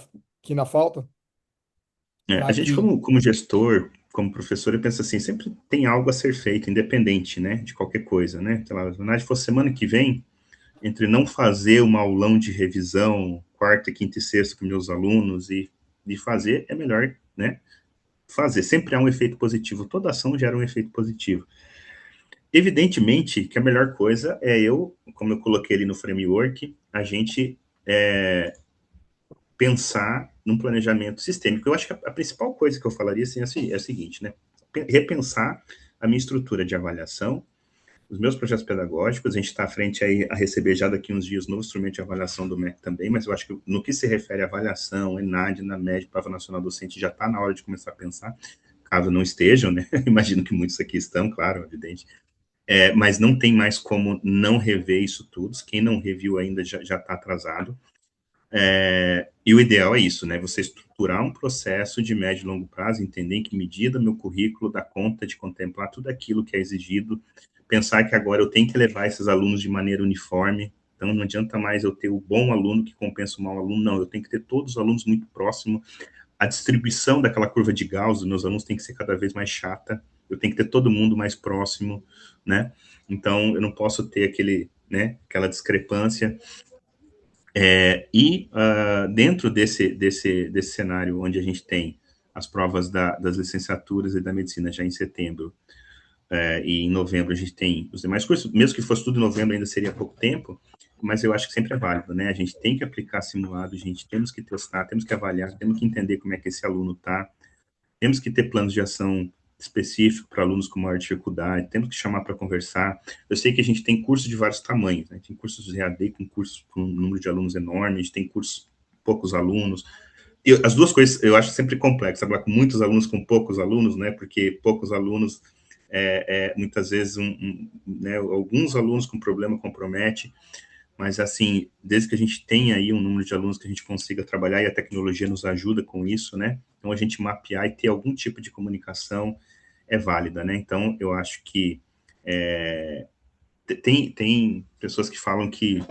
falta, A para gente, que como gestor, como professor, eu penso assim, sempre tem algo a ser feito, independente, né, de qualquer coisa, né? Sei lá, na verdade, for semana que vem, entre não fazer um aulão de revisão, quarta, quinta e sexta com meus alunos e fazer, é melhor, né, fazer. Sempre há um efeito positivo. Toda ação gera um efeito positivo. Evidentemente que a melhor coisa é eu, como eu coloquei ali no framework, a gente pensar num planejamento sistêmico. Eu acho que a principal coisa que eu falaria assim, é a seguinte, né? Repensar a minha estrutura de avaliação, os meus projetos pedagógicos, a gente está à frente aí a receber já daqui uns dias o novo instrumento de avaliação do MEC também, mas eu acho que no que se refere à avaliação, ENAD, na média, Prova Nacional Docente, já está na hora de começar a pensar, caso não estejam, né? Imagino que muitos aqui estão, claro, evidente. Mas não tem mais como não rever isso tudo. Quem não reviu ainda já está atrasado. E o ideal é isso, né? Você estruturar um processo de médio e longo prazo, entender em que medida meu currículo dá conta de contemplar tudo aquilo que é exigido, pensar que agora eu tenho que levar esses alunos de maneira uniforme, então não adianta mais eu ter o bom aluno que compensa o mau aluno, não, eu tenho que ter todos os alunos muito próximos, a distribuição daquela curva de Gauss dos meus alunos tem que ser cada vez mais chata, eu tenho que ter todo mundo mais próximo, né? Então eu não posso ter aquela discrepância dentro desse cenário onde a gente tem as provas das licenciaturas e da medicina já em setembro, e em novembro a gente tem os demais cursos, mesmo que fosse tudo em novembro ainda seria pouco tempo, mas eu acho que sempre é válido, né? A gente tem que aplicar simulado, temos que testar, temos que avaliar, temos que entender como é que esse aluno está, temos que ter planos de ação específico para alunos com maior dificuldade, temos que chamar para conversar. Eu sei que a gente tem cursos de vários tamanhos, né? Tem cursos de EAD com cursos com um número de alunos enorme, a gente tem cursos com poucos alunos. As duas coisas eu acho sempre complexo, trabalhar com muitos alunos, com poucos alunos, né? Porque poucos alunos, muitas vezes, né, alguns alunos com problema compromete, mas assim, desde que a gente tenha aí um número de alunos que a gente consiga trabalhar e a tecnologia nos ajuda com isso, né? Então a gente mapear e ter algum tipo de comunicação é válida, né? Então eu acho que tem pessoas que falam que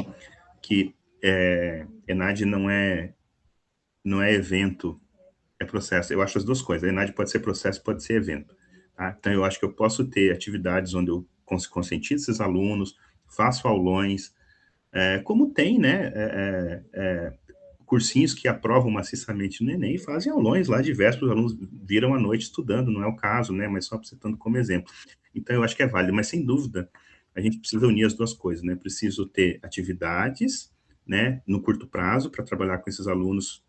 ENAD não é evento, é processo. Eu acho as duas coisas. A ENAD pode ser processo, pode ser evento. Tá? Então eu acho que eu posso ter atividades onde eu conscientizo esses alunos, faço aulões, como tem, né? Cursinhos que aprovam maciçamente no Enem e fazem aulões lá diversos, os alunos viram à noite estudando, não é o caso, né? Mas só citando como exemplo. Então, eu acho que é válido, mas sem dúvida, a gente precisa unir as duas coisas, né? Preciso ter atividades, né, no curto prazo, para trabalhar com esses alunos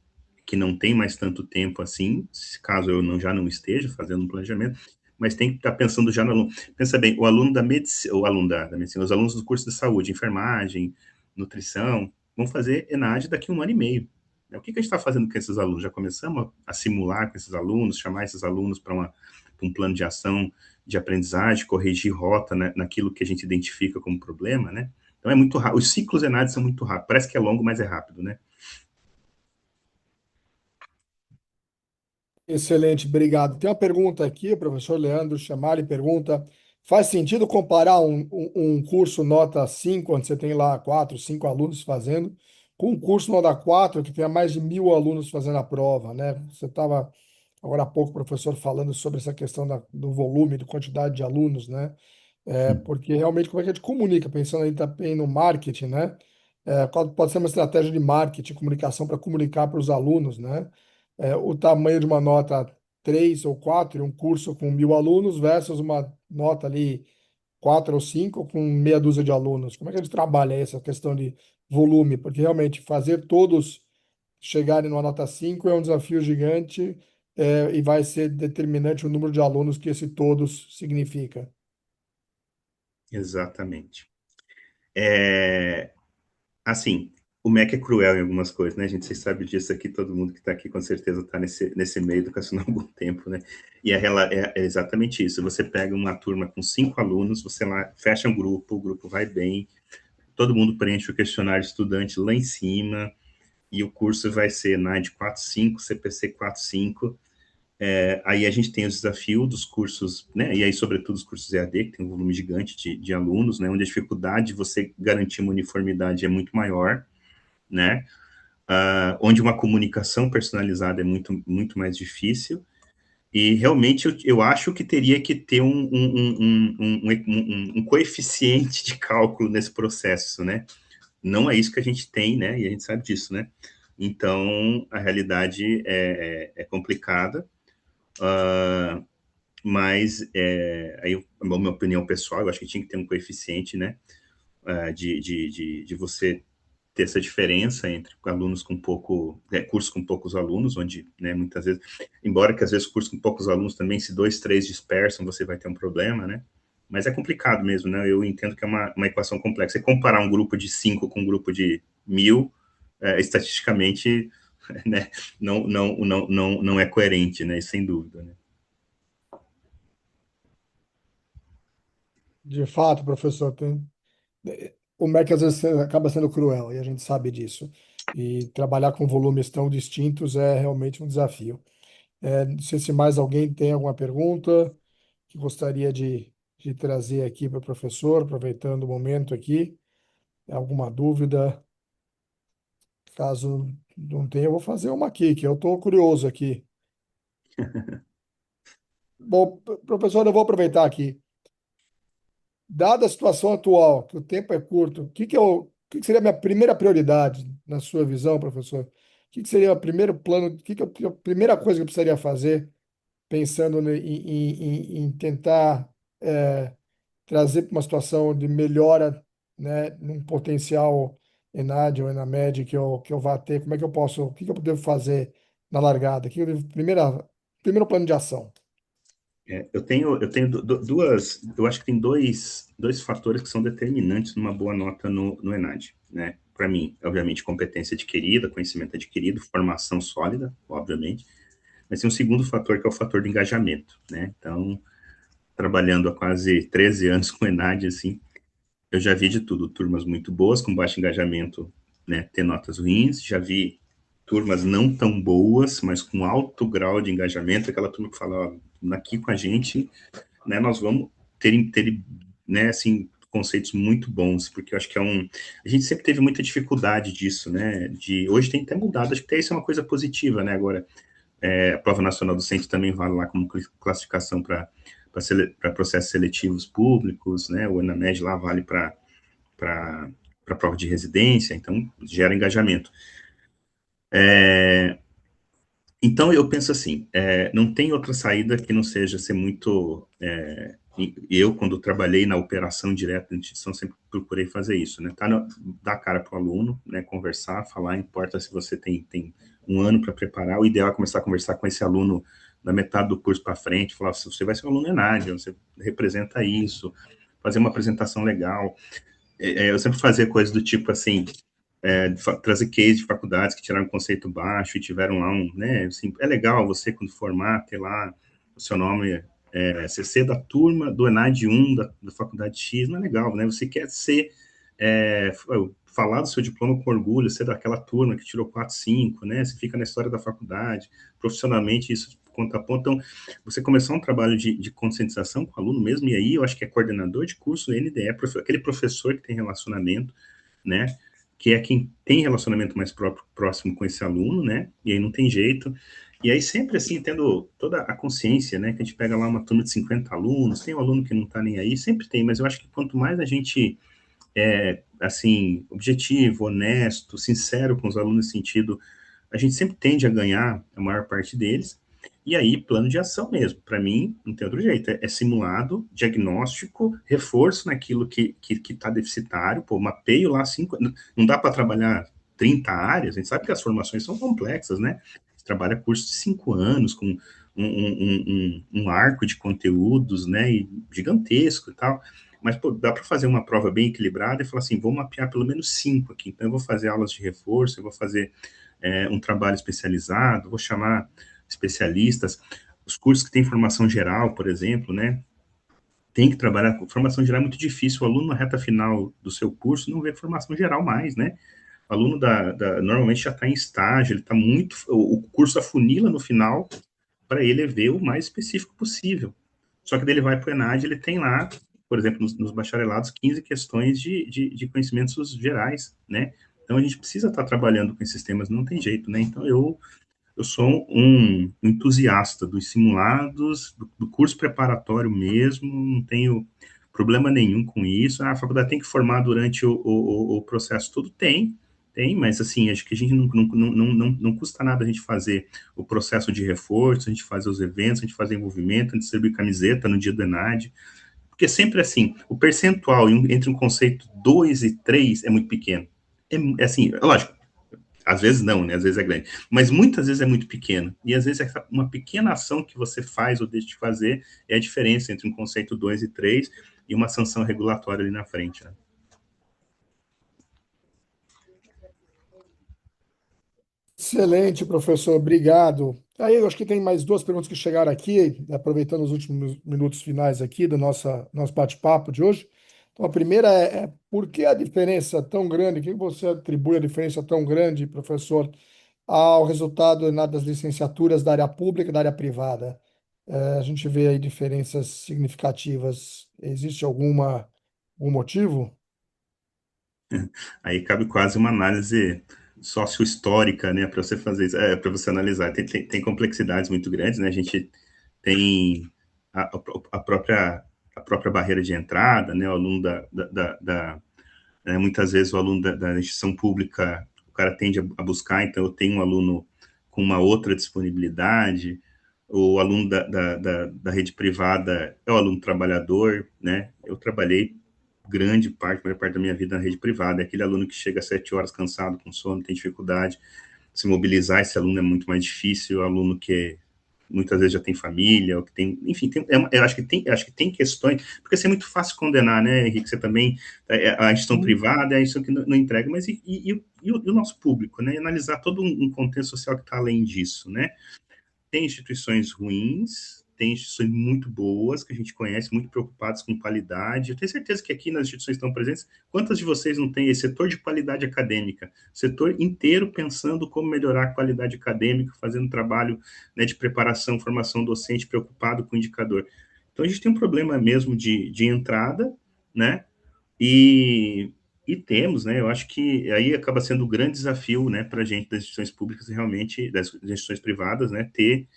que não têm mais tanto tempo assim, caso eu já não esteja fazendo um planejamento, mas tem que estar pensando já no aluno. Pensa bem, o aluno da medicina, o aluno da medicina, os alunos do curso de saúde, enfermagem, nutrição, vão fazer ENAD daqui a 1 ano e meio. O que a gente está fazendo com esses alunos? Já começamos a simular com esses alunos, chamar esses alunos para um plano de ação de aprendizagem, corrigir rota, né, naquilo que a gente identifica como problema, né? Então é muito rápido. Os ciclos ENAD são muito rápidos. Parece que é longo, mas é rápido, né? excelente, obrigado. Tem uma pergunta aqui, o professor Leandro Chamari pergunta: faz sentido comparar um curso nota 5 onde você tem lá 4, 5 alunos fazendo, com um curso nota 4 que tem mais de 1.000 alunos fazendo a prova, né? Você estava agora há pouco, professor, falando sobre essa questão do volume, da quantidade de alunos, né? Porque realmente, como é que a gente comunica, pensando aí também no marketing, né? Qual pode ser uma estratégia de marketing, comunicação para comunicar para os alunos, né? O tamanho de uma nota 3 ou 4 em um curso com 1.000 alunos versus uma nota ali 4 ou 5 com meia dúzia de alunos. Como é que a gente trabalha essa questão de volume? Porque realmente fazer todos chegarem numa nota 5 é um desafio gigante, e vai ser determinante o número de alunos que esse todos significa. Exatamente. Assim, o MEC é cruel em algumas coisas, né, gente? Vocês sabem disso aqui, todo mundo que está aqui com certeza está nesse meio educacional há algum tempo, né? E é exatamente isso. Você pega uma turma com 5 alunos, você lá fecha um grupo, o grupo vai bem, todo mundo preenche o questionário de estudante lá em cima, e o curso vai ser NAD 4.5, CPC 4.5, Aí a gente tem o desafio dos cursos, né? E aí, sobretudo, os cursos EAD, que tem um volume gigante de alunos, né? Onde a dificuldade de você garantir uma uniformidade é muito maior, né? Onde uma comunicação personalizada é muito, muito mais difícil. E realmente eu acho que teria que ter um coeficiente de cálculo nesse processo, né? Não é isso que a gente tem, né? E a gente sabe disso, né? Então, a realidade é complicada. Uh, mas aí a minha opinião pessoal, eu acho que tinha que ter um coeficiente, né, de você ter essa diferença entre alunos com pouco, cursos com poucos alunos, onde, né, muitas vezes, embora que às vezes cursos com poucos alunos também, se dois, três dispersam, você vai ter um problema, né, mas é complicado mesmo, né, eu entendo que é uma equação complexa, e comparar um grupo de 5 com um grupo de 1.000, estatisticamente, né, não é coerente, né, sem dúvida, né. De fato, professor, o MEC às vezes acaba sendo cruel e a gente sabe disso. E trabalhar com volumes tão distintos é realmente um desafio. Não sei se mais alguém tem alguma pergunta que gostaria de trazer aqui para o professor, aproveitando o momento aqui. Alguma dúvida? Caso não tenha, eu vou fazer uma aqui, que eu estou curioso aqui. Bom, professor, eu vou aproveitar aqui. Dada a situação atual, que o tempo é curto, o que que seria a minha primeira prioridade, na sua visão, professor? O que que seria o primeiro plano, o que que é a primeira coisa que eu precisaria fazer, pensando em tentar trazer para uma situação de melhora, né, num potencial ENAD ou ENAMED que eu vá ter? Como é que eu posso, o que que eu devo fazer na largada? Primeiro plano de ação. Eu tenho duas, eu acho que tem dois fatores que são determinantes numa boa nota no ENAD, né? Para mim, obviamente, competência adquirida, conhecimento adquirido, formação sólida, obviamente, mas tem um segundo fator que é o fator de engajamento, né? Então, trabalhando há quase 13 anos com o ENAD, assim, eu já vi de tudo, turmas muito boas, com baixo engajamento, né, ter notas ruins, já vi turmas não tão boas, mas com alto grau de engajamento, aquela turma que fala, ó, aqui com a gente, né, nós vamos ter né, assim, conceitos muito bons, porque eu acho que a gente sempre teve muita dificuldade disso, né, hoje tem até mudado, acho que até isso é uma coisa positiva, né, agora, a prova nacional docente também vale lá como classificação para processos seletivos públicos, né, o ENAMED lá vale para prova de residência, então gera engajamento. Então eu penso assim, não tem outra saída que não seja ser muito. Eu, quando trabalhei na operação direta da instituição, sempre procurei fazer isso, né? Dar cara para o aluno, né? Conversar, falar, importa se você tem um ano para preparar, o ideal é começar a conversar com esse aluno da metade do curso para frente, falar, se você vai ser um aluno ENAD, você representa isso, fazer uma apresentação legal. Eu sempre fazia coisas do tipo assim, trazer case de faculdades que tiraram conceito baixo e tiveram lá né, assim, é legal você quando formar, ter lá o seu nome, CC da turma do ENAD 1 da faculdade X, não é legal, né, você quer ser, falar do seu diploma com orgulho, ser daquela turma que tirou 4, 5, né, você fica na história da faculdade, profissionalmente isso conta a ponto, então você começar um trabalho de conscientização com o aluno mesmo, e aí eu acho que é coordenador de curso, NDE, aquele professor que tem relacionamento, né, que é quem tem relacionamento mais próximo com esse aluno, né? E aí não tem jeito. E aí sempre assim, tendo toda a consciência, né? Que a gente pega lá uma turma de 50 alunos, tem um aluno que não tá nem aí, sempre tem, mas eu acho que quanto mais a gente assim, objetivo, honesto, sincero com os alunos nesse sentido, a gente sempre tende a ganhar a maior parte deles. E aí, plano de ação mesmo. Para mim, não tem outro jeito. É simulado, diagnóstico, reforço naquilo que está deficitário. Pô, mapeio lá cinco. Não dá para trabalhar 30 áreas. A gente sabe que as formações são complexas, né? Você trabalha curso de 5 anos, com um arco de conteúdos, né? E gigantesco e tal. Mas, pô, dá para fazer uma prova bem equilibrada e falar assim: vou mapear pelo menos 5 aqui. Então, eu vou fazer aulas de reforço, eu vou fazer um trabalho especializado, vou chamar especialistas, os cursos que têm formação geral, por exemplo, né? Tem que trabalhar com formação geral é muito difícil. O aluno na reta final do seu curso não vê formação geral mais, né? O aluno normalmente já está em estágio, ele está muito. O curso afunila no final para ele ver o mais específico possível. Só que daí ele vai para o ENAD, ele tem lá, por exemplo, nos bacharelados, 15 questões de conhecimentos gerais, né? Então a gente precisa estar trabalhando com esses temas, não tem jeito, né? Então eu sou um entusiasta dos simulados, do curso preparatório mesmo, não tenho problema nenhum com isso. Ah, a faculdade tem que formar durante o processo todo? Tem, mas assim, acho que a gente não custa nada a gente fazer o processo de reforço, a gente fazer os eventos, a gente fazer envolvimento, a gente distribuir camiseta no dia do ENAD, porque sempre assim, o percentual entre um conceito 2 e 3 é muito pequeno. É assim, lógico, às vezes não, né? Às vezes é grande. Mas muitas vezes é muito pequeno. E às vezes uma pequena ação que você faz ou deixa de fazer é a diferença entre um conceito 2 e 3 e uma sanção regulatória ali na frente, né? Excelente, professor, obrigado. Aí, eu acho que tem mais duas perguntas que chegaram aqui, aproveitando os últimos minutos finais aqui do nosso bate-papo de hoje. Então, a primeira por que a diferença tão grande, o que você atribui a diferença tão grande, professor, ao resultado das licenciaturas da área pública e da área privada? A gente vê aí diferenças significativas. Existe algum motivo? Aí cabe quase uma análise sócio-histórica, né, para você fazer isso, para você analisar. Tem complexidades muito grandes, né? A gente tem a, a própria a própria barreira de entrada, né? O aluno muitas vezes o aluno da instituição pública, o cara tende a buscar, então eu tenho um aluno com uma outra disponibilidade, o aluno da rede privada é o aluno trabalhador, né? Eu trabalhei grande parte, maior parte da minha vida na rede privada, é aquele aluno que chega às 7 horas cansado, com sono, tem dificuldade, se mobilizar, esse aluno é muito mais difícil, o aluno que muitas vezes já tem família, ou que tem, enfim, eu acho que tem questões, porque assim, é muito fácil condenar, né, Henrique, você também, a instituição Sim. privada é a instituição que não entrega, mas e o nosso público, né, analisar todo um contexto social que está além disso, né, tem instituições ruins, tem instituições muito boas, que a gente conhece, muito preocupadas com qualidade. Eu tenho certeza que aqui nas instituições estão presentes. Quantas de vocês não têm esse setor de qualidade acadêmica? Setor inteiro pensando como melhorar a qualidade acadêmica, fazendo trabalho, né, de preparação, formação docente, preocupado com o indicador. Então, a gente tem um problema mesmo de entrada, né? E, e temos, né? Eu acho que aí acaba sendo o grande desafio, né, para a gente das instituições públicas e realmente das instituições privadas, né, ter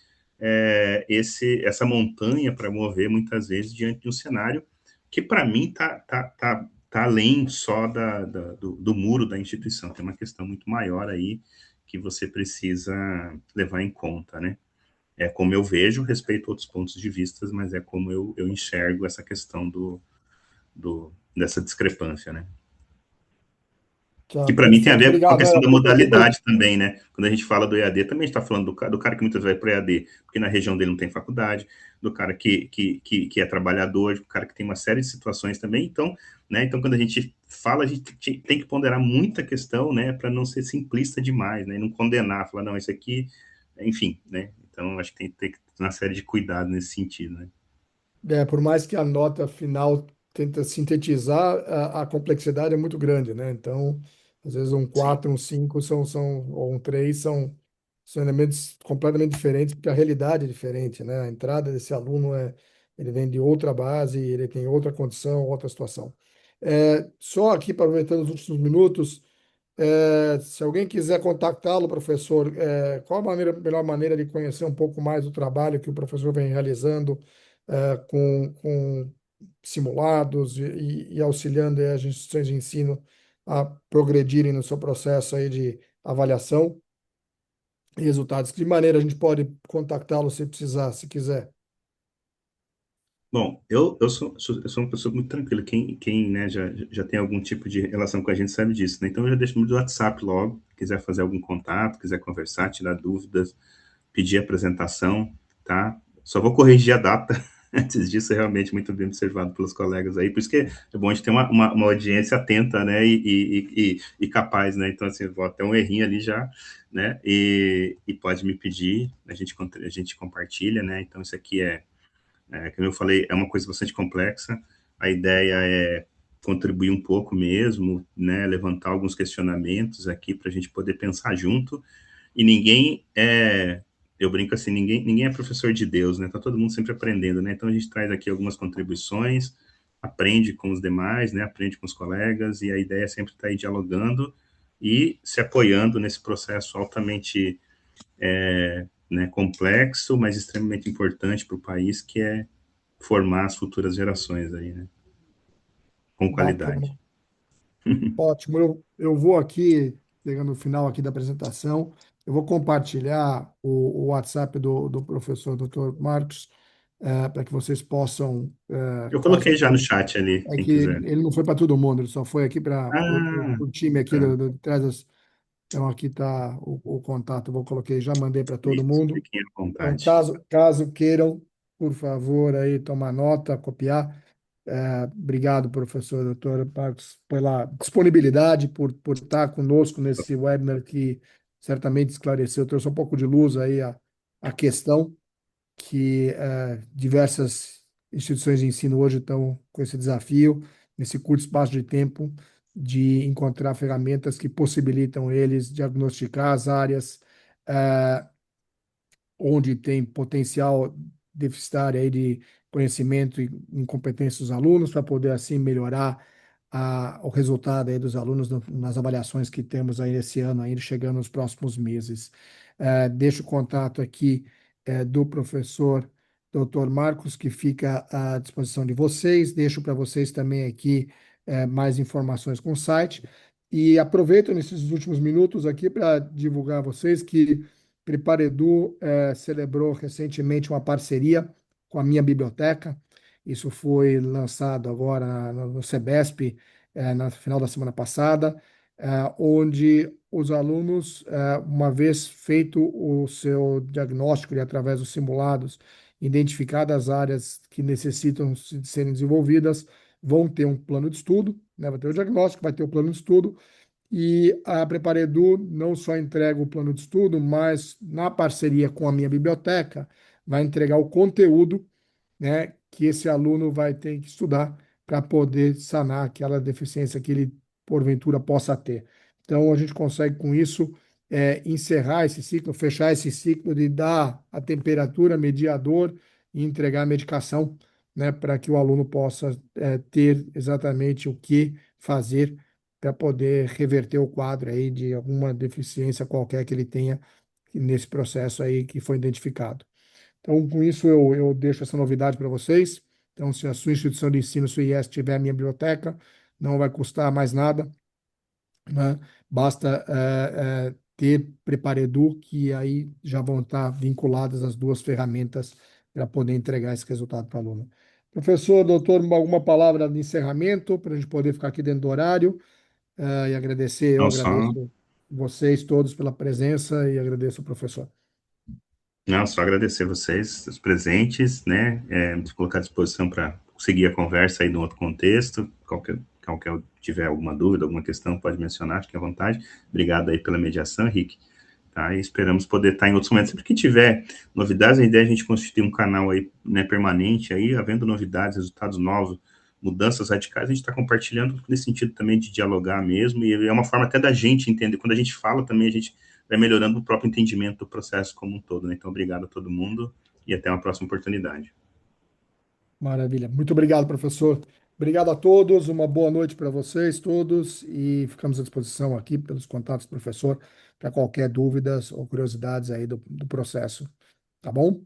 essa montanha para mover muitas vezes diante de um cenário que para mim tá além só do muro da instituição. Tem uma questão muito maior aí que você precisa levar em conta, né? É como eu vejo, respeito outros pontos de vista, mas é como eu enxergo essa questão dessa discrepância, né? Tá, Que para mim tem a perfeito, ver com a obrigado. questão da Até modalidade também, né? Quando a gente fala do EAD, também está falando do cara que muitas vezes vai para o EAD, porque na região dele não tem faculdade, do cara que é trabalhador, do cara que tem uma série de situações também. Então, né? Então, quando a gente fala, a gente tem que ponderar muita questão, né? Para não ser simplista demais, né? E não condenar, falar, não, isso aqui, enfim, né? Então, acho que tem que ter uma série de cuidados nesse sentido, né? por mais que a nota final tenta sintetizar, a complexidade é muito grande, né? Então, às vezes um Sim, 4 um 5 ou um 3 são elementos completamente diferentes, porque a realidade é diferente, né? A entrada desse aluno ele vem de outra base, ele tem outra condição, outra situação. Só aqui, aproveitando os últimos minutos, se alguém quiser contactá-lo, professor, qual melhor maneira de conhecer um pouco mais do trabalho que o professor vem realizando, com simulados e auxiliando aí as instituições de ensino a progredirem no seu processo aí de avaliação e resultados? De que maneira a gente pode contactá-lo se precisar, se quiser? bom, eu sou uma pessoa muito tranquila. Quem né, já tem algum tipo de relação com a gente sabe disso, né? Então eu já deixo no WhatsApp logo. Quiser fazer algum contato, quiser conversar, tirar dúvidas, pedir apresentação, tá? Só vou corrigir a data. Antes disso, é realmente muito bem observado pelos colegas aí. Por isso que é bom a gente ter uma audiência atenta, né? E capaz, né? Então, assim, vou até um errinho ali já, né? E pode me pedir, a gente compartilha, né? Então, isso aqui como eu falei, é uma coisa bastante complexa. A ideia é contribuir um pouco mesmo, né, levantar alguns questionamentos aqui para a gente poder pensar junto. E ninguém eu brinco assim, ninguém é professor de Deus, né? Tá todo mundo sempre aprendendo, né? Então a gente traz aqui algumas contribuições, aprende com os demais, né? Aprende com os colegas, e a ideia é sempre estar aí dialogando e se apoiando nesse processo altamente, né, complexo, mas extremamente importante para o país, que é formar as futuras gerações aí, né? Com Bacana. qualidade. Ótimo. Eu vou aqui, chegando no final aqui da apresentação, eu vou compartilhar o WhatsApp do professor Dr. Marcos, para que vocês possam, Eu caso coloquei já no queiram. chat ali, É quem que quiser. ele não foi para todo mundo, ele só foi aqui para Ah, o time aqui tá. do Tresas. Então, aqui está o contato, coloquei, já mandei para todo Isso, mundo. fiquem à Então, vontade. caso queiram, por favor, aí tomar nota, copiar. Obrigado, professor doutor Marcos, pela disponibilidade, por estar conosco nesse webinar que certamente esclareceu, trouxe um pouco de luz aí a questão que diversas instituições de ensino hoje estão com esse desafio, nesse curto espaço de tempo, de encontrar ferramentas que possibilitam eles diagnosticar as áreas onde tem potencial deficitário aí de conhecimento e incompetência dos alunos, para poder assim melhorar o resultado aí dos alunos nas avaliações que temos aí esse ano, ainda chegando nos próximos meses. Deixo o contato aqui do professor Dr. Marcos, que fica à disposição de vocês. Deixo para vocês também aqui mais informações com o site. E aproveito nesses últimos minutos aqui para divulgar a vocês que Preparedu celebrou recentemente uma parceria com a minha biblioteca. Isso foi lançado agora no Sebesp, na final da semana passada, onde os alunos, uma vez feito o seu diagnóstico e através dos simulados, identificadas as áreas que necessitam de serem desenvolvidas, vão ter um plano de estudo, né? Vai ter o diagnóstico, vai ter o plano de estudo, e a Preparedu não só entrega o plano de estudo, mas na parceria com a minha biblioteca, vai entregar o conteúdo, né, que esse aluno vai ter que estudar para poder sanar aquela deficiência que ele, porventura, possa ter. Então, a gente consegue, com isso, encerrar esse ciclo, fechar esse ciclo de dar a temperatura, medir a dor e entregar a medicação, né, para que o aluno possa ter exatamente o que fazer para poder reverter o quadro aí de alguma deficiência qualquer que ele tenha nesse processo aí que foi identificado. Então, com isso, eu deixo essa novidade para vocês. Então, se a sua instituição de ensino, se o IES tiver a minha biblioteca, não vai custar mais nada, né? Basta ter Preparedu, que aí já vão estar vinculadas as duas ferramentas para poder entregar esse resultado para o aluno. Professor, doutor, alguma palavra de encerramento para a gente poder ficar aqui dentro do horário? E agradecer, eu Não só, agradeço vocês todos pela presença e agradeço o professor. não, só agradecer vocês, os presentes, né? Me colocar à disposição para seguir a conversa aí num outro contexto. Qualquer tiver alguma dúvida, alguma questão, pode mencionar, fique à vontade. Obrigado aí pela mediação, Henrique. Tá? E esperamos poder estar em outros momentos. Sempre que tiver novidades, a ideia é a gente constituir um canal aí, né, permanente, aí, havendo novidades, resultados novos, mudanças radicais, a gente está compartilhando nesse sentido também de dialogar mesmo, e é uma forma até da gente entender. Quando a gente fala também, a gente vai melhorando o próprio entendimento do processo como um todo. Né? Então, obrigado a todo mundo e até uma próxima oportunidade. Maravilha. Muito obrigado, professor. Obrigado a todos, uma boa noite para vocês todos e ficamos à disposição aqui pelos contatos do professor para qualquer dúvidas ou curiosidades aí do processo. Tá bom?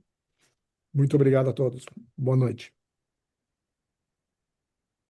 Muito obrigado a todos. Boa noite.